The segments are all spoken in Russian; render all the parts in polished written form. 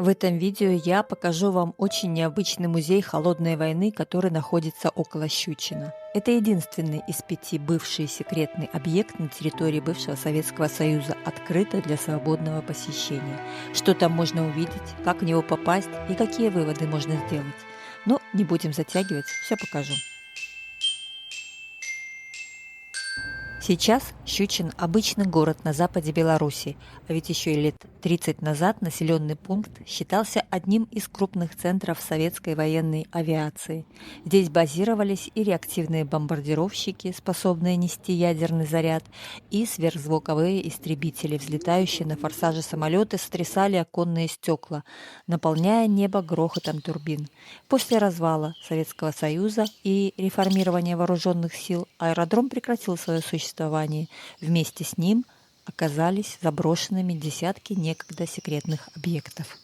В этом видео я покажу вам очень необычный музей холодной войны, который находится около Щучина. Это единственный из 5 бывший секретный объект на территории бывшего Советского Союза, открытый для свободного посещения. Что там можно увидеть, как в него попасть и какие выводы можно сделать. Но не будем затягивать, все покажу. Сейчас Щучин – обычный город на западе Беларуси, а ведь еще и лет 30 назад населенный пункт считался одним из крупных центров советской военной авиации. Здесь базировались и реактивные бомбардировщики, способные нести ядерный заряд, и сверхзвуковые истребители, взлетающие на форсаже самолеты, сотрясали оконные стекла, наполняя небо грохотом турбин. После развала Советского Союза и реформирования вооруженных сил аэродром прекратил свое существование. Вместе с ним оказались заброшенными десятки некогда секретных объектов.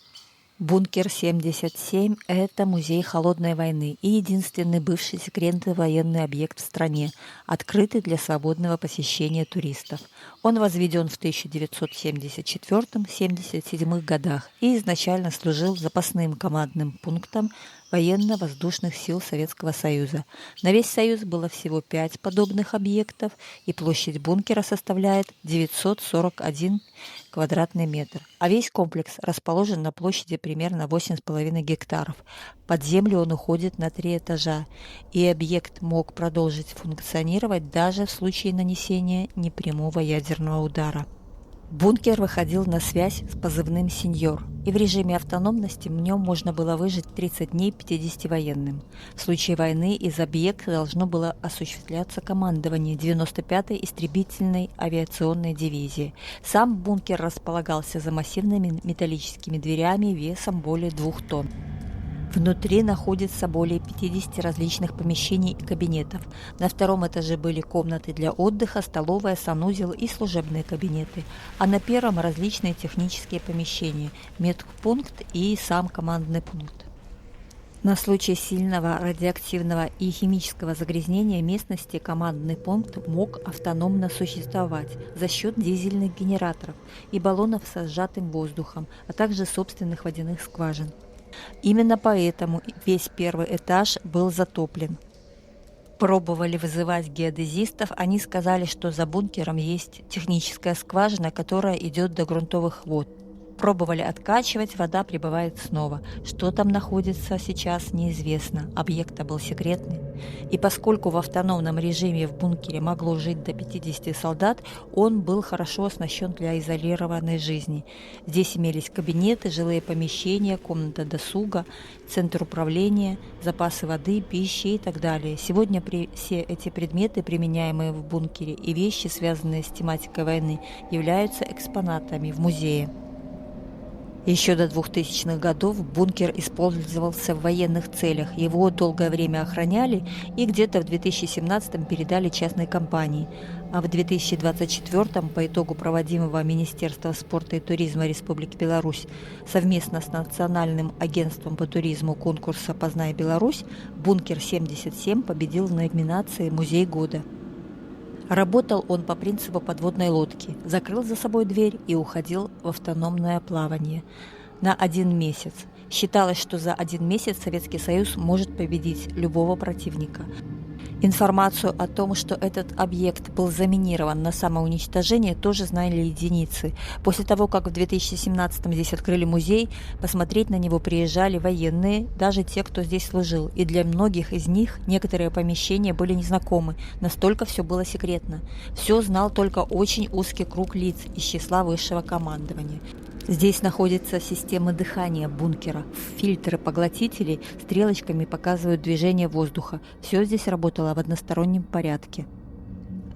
Бункер 77 – это музей холодной войны и единственный бывший секретный военный объект в стране, открытый для свободного посещения туристов. Он возведен в 1974-77 годах и изначально служил запасным командным пунктом военно-воздушных сил Советского Союза. На весь Союз было всего 5 подобных объектов, и площадь бункера составляет 941 квадратный метр, а весь комплекс расположен на площади примерно 8,5 гектаров. Под землю он уходит на 3 этажа, и объект мог продолжить функционировать даже в случае нанесения непрямого ядерного удара. Бункер выходил на связь с позывным «Сеньор», и в режиме автономности в нем можно было выжить 30 дней 50 военным. В случае войны из объекта должно было осуществляться командование 95-й истребительной авиационной дивизии. Сам бункер располагался за массивными металлическими дверями весом более 2 тонн. Внутри находится более 50 различных помещений и кабинетов. На 2-м этаже были комнаты для отдыха, столовая, санузел и служебные кабинеты. А на 1-м различные технические помещения, медпункт и сам командный пункт. На случай сильного радиоактивного и химического загрязнения местности командный пункт мог автономно существовать за счет дизельных генераторов и баллонов со сжатым воздухом, а также собственных водяных скважин. Именно поэтому весь 1-й этаж был затоплен. Пробовали вызывать геодезистов, они сказали, что за бункером есть техническая скважина, которая идет до грунтовых вод. Пробовали откачивать, вода прибывает снова. Что там находится сейчас, неизвестно. Объект был секретный. И поскольку в автономном режиме в бункере могло жить до 50 солдат, он был хорошо оснащен для изолированной жизни. Здесь имелись кабинеты, жилые помещения, комната досуга, центр управления, запасы воды, пищи и так далее. Сегодня все эти предметы, применяемые в бункере, и вещи, связанные с тематикой войны, являются экспонатами в музее. Еще до 2000-х годов бункер использовался в военных целях, его долгое время охраняли и где-то в 2017-м передали частной компании, а в 2024-м по итогу проводимого Министерством спорта и туризма Республики Беларусь совместно с Национальным агентством по туризму конкурса «Познай Беларусь» бункер 77 победил в номинации «Музей года». Работал он по принципу подводной лодки, закрыл за собой дверь и уходил в автономное плавание на 1 месяц. Считалось, что за 1 месяц Советский Союз может победить любого противника. Информацию о том, что этот объект был заминирован на самоуничтожение, тоже знали единицы. После того, как в 2017-м здесь открыли музей, посмотреть на него приезжали военные, даже те, кто здесь служил. И для многих из них некоторые помещения были незнакомы, настолько все было секретно. Все знал только очень узкий круг лиц из числа высшего командования. Здесь находится система дыхания бункера. Фильтры-поглотители стрелочками показывают движение воздуха. Все здесь работало в одностороннем порядке.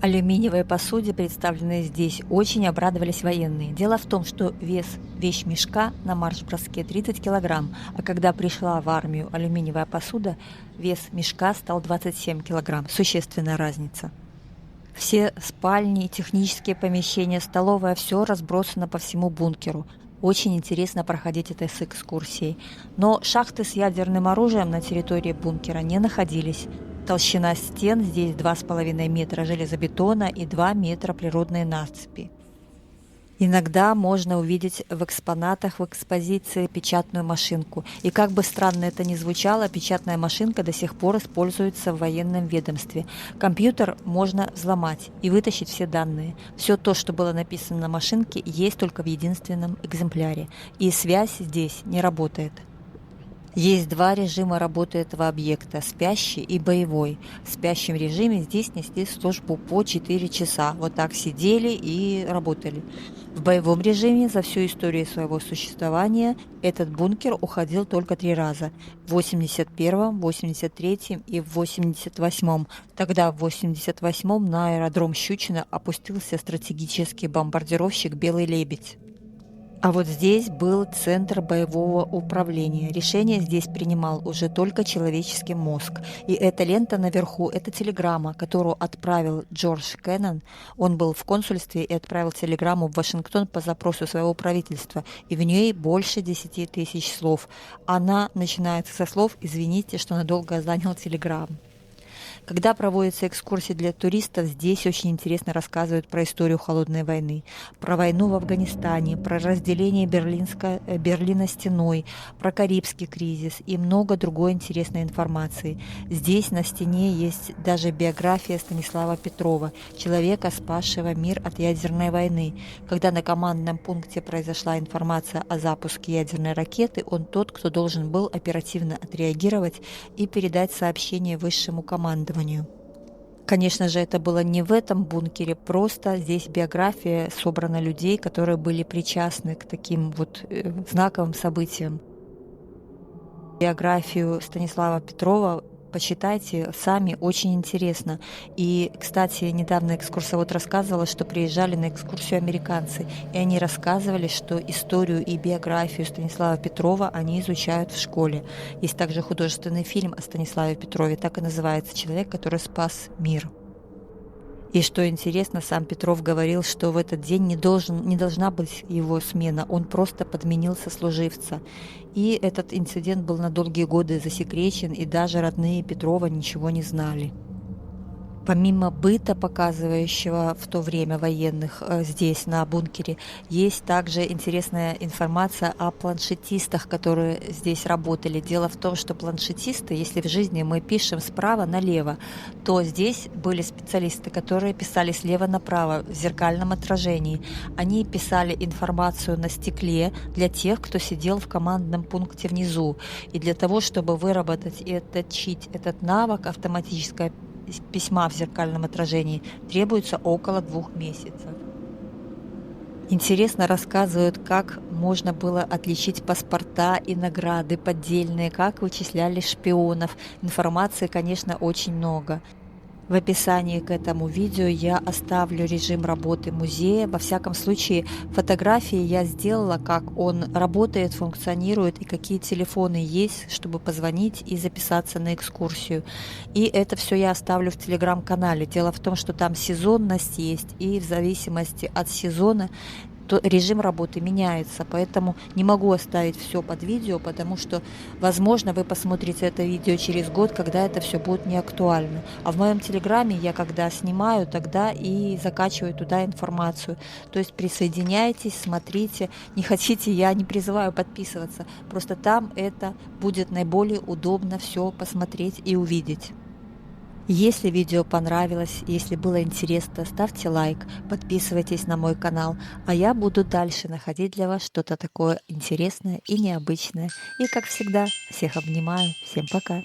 Алюминиевой посуде, представленной здесь, очень обрадовались военные. Дело в том, что вес вещмешка на марш-броске 30 килограмм, а когда пришла в армию алюминиевая посуда, вес мешка стал 27 килограмм. Существенная разница. Все спальни, технические помещения, столовая – все разбросано по всему бункеру. Очень интересно проходить это с экскурсией. Но шахты с ядерным оружием на территории бункера не находились. Толщина стен здесь 2,5 метра железобетона и 2 метра природной насыпи. Иногда можно увидеть в экспонатах в экспозиции печатную машинку. И как бы странно это ни звучало, печатная машинка до сих пор используется в военном ведомстве. Компьютер можно взломать и вытащить все данные. Все то, что было написано на машинке, есть только в единственном экземпляре. И связь здесь не работает. Есть два режима работы этого объекта – спящий и боевой. В спящем режиме здесь несли службу по 4 часа. Вот так сидели и работали. В боевом режиме за всю историю своего существования этот бункер уходил только 3 раза. В 81-м, 83-м и в 88-м. Тогда в 88-м на аэродром Щучино опустился стратегический бомбардировщик «Белый лебедь». А вот здесь был центр боевого управления. Решение здесь принимал уже только человеческий мозг. И эта лента наверху – это телеграмма, которую отправил Джордж Кеннон. Он был в консульстве и отправил телеграмму в Вашингтон по запросу своего правительства. И в ней больше 10 тысяч слов. Она начинается со слов «Извините, что надолго занял телеграмму». Когда проводятся экскурсии для туристов, здесь очень интересно рассказывают про историю Холодной войны, про войну в Афганистане, про разделение Берлина стеной, про Карибский кризис и много другой интересной информации. Здесь на стене есть даже биография Станислава Петрова, человека, спасшего мир от ядерной войны. Когда на командном пункте произошла информация о запуске ядерной ракеты, он тот, кто должен был оперативно отреагировать и передать сообщение высшему командованию. Конечно же, это было не в этом бункере, просто здесь биография собрана людей, которые были причастны к таким вот знаковым событиям. Биографию Станислава Петрова почитайте сами, очень интересно. И, кстати, недавно экскурсовод рассказывала, что приезжали на экскурсию американцы, и они рассказывали, что историю и биографию Станислава Петрова они изучают в школе. Есть также художественный фильм о Станиславе Петрове, так и называется «Человек, который спас мир». И что интересно, сам Петров говорил, что в этот день не должна быть его смена, он просто подменил сослуживца. И этот инцидент был на долгие годы засекречен, и даже родные Петрова ничего не знали. Помимо быта, показывающего в то время военных здесь, на бункере, есть также интересная информация о планшетистах, которые здесь работали. Дело в том, что планшетисты, если в жизни мы пишем справа налево, то здесь были специалисты, которые писали слева направо в зеркальном отражении. Они писали информацию на стекле для тех, кто сидел в командном пункте внизу. И для того, чтобы выработать и отточить этот навык автоматическое письма в зеркальном отражении, требуется около 2 месяцев. Интересно рассказывают, как можно было отличить паспорта и награды поддельные, как вычисляли шпионов. Информации, конечно, очень много. В описании к этому видео я оставлю режим работы музея. Во всяком случае, фотографии я сделала, как он работает, функционирует и какие телефоны есть, чтобы позвонить и записаться на экскурсию. И это все я оставлю в телеграм-канале. Дело в том, что там сезонность есть, и в зависимости от сезона то режим работы меняется, поэтому не могу оставить все под видео, потому что, возможно, вы посмотрите это видео через год, когда это все будет не актуально. А в моем телеграме я когда снимаю, тогда и закачиваю туда информацию. То есть присоединяйтесь, смотрите. Не хотите, я не призываю подписываться. Просто там это будет наиболее удобно все посмотреть и увидеть. Если видео понравилось, если было интересно, ставьте лайк, подписывайтесь на мой канал, а я буду дальше находить для вас что-то такое интересное и необычное. И как всегда, всех обнимаю, всем пока!